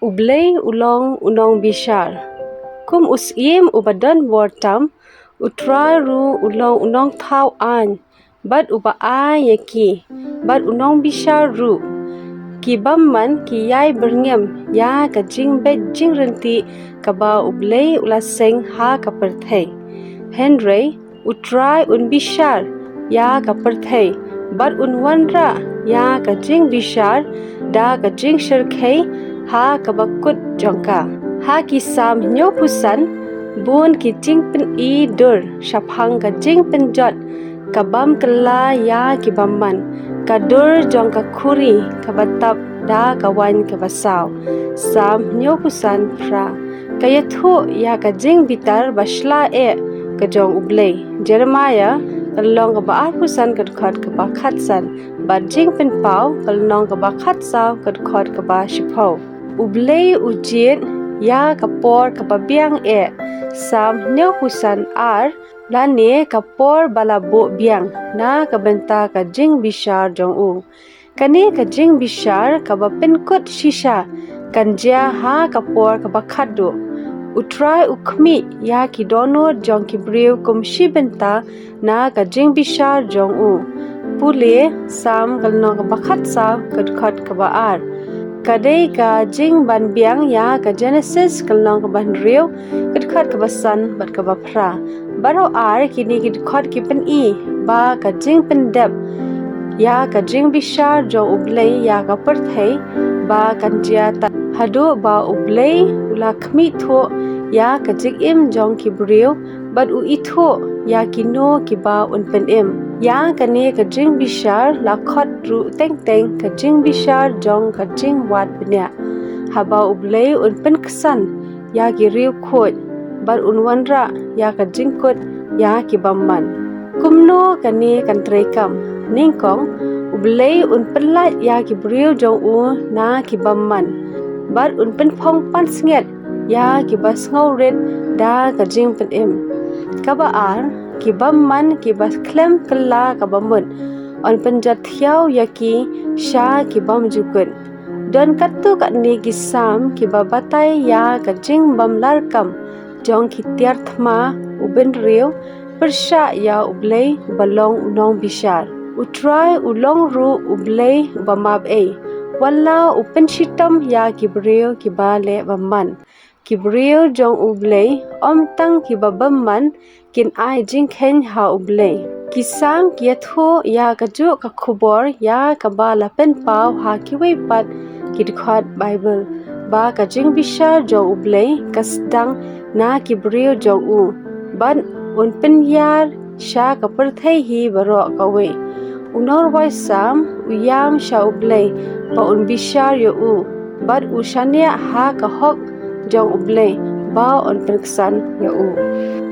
Blei ulong nongbishar. Kum usim ubadan wortam utraru ulong tau an. Bad uba a yaki. Bad nongbishar ru. Ki bamman ki yai berngem ya ka jing bet jing renti kaba ublei ulaseng ha kaperthei. Henry utrai bishar ya kaperthei. Bad wanra ya ka jing bishar da ka jing shirkhei ha kabakut jongka. Ha ki sam nyo pusan bun ki jing pen I dur shaphang ka jing pen jot kabam kala ya ki bamman kadur jongka khuri kabatap da kawan kabasaw sam nyo pusan fra kaya thu ya ka jing bitar basla kajong ublei Jeremiah kalong ka baar pusan kadkhot ka ba khatsan ba jing pen pau kalong ka ba khatsaw kadkhot ka ba shipho ublei ujit ya kapor ka biang sam nyo pusan ar lane kapor balabo biang na kabenta ka jing bishar jong u kani ka jing bishar ka ba penkut shisha kanjia ha kapor ka ba khadu utrai ukmi ya ki dono jong ki briu kumshi benta na ka jing bishar jong u pule sam kalno ka bakhat sa kadkhat ka ba ar kadai ka jing ban biang ya ka Genesis kalno ka ban riu kadkhat ka ba san bat ka ba phra baro ar kini kadkhat ki pen I ba ka jing pen dep ya ka jing bishar jong ublei ya ka perthei ba kanjia ta hadu ba ublei ulakmi tho ya ka jing im jong ki briu bad u itho ya ki no ki ba un pen im ya kane ka jing bishar la khot ru teng teng ka jing bishar jong ka jing wat bnya haba ublei un pen ksan ya ki riu khot bar un wanra ya ka jing kot ya ki bamman kumno kane kan trekam ningkong ublei un penlat ya ki briu jong u na ki bamman bar un pen phong pan snget ya ki bas ngau red da ka jing pen im kaba ar ki bamman ki bas klem kala ka bamun on penjat thiau ya ki sha ki bam jukun don katu kat ni ki sam ki babatai ya ka jing bam larkam jong ki tiar thma uben riu persha ya ublei balong nong bishar utrai ulong ru ublei bamab wala upen shitam ya ki briu ki bale bamman ki briu jong ublei om tang ki babamman kin ai jing khen ha ublei ki sam ki atho ya ka ju ka khubor ya ka bala pen paw ha ki wei pat ki dkhat bible ba ka jing bishar jong ublei kasdang na ki briu jong u ban un pen yar sha ka perthei hi baro ka we unor wai sam uyam sha ublei ba un bishar yo u bad u shania ha ka hok jong ublei ba on perksan yo u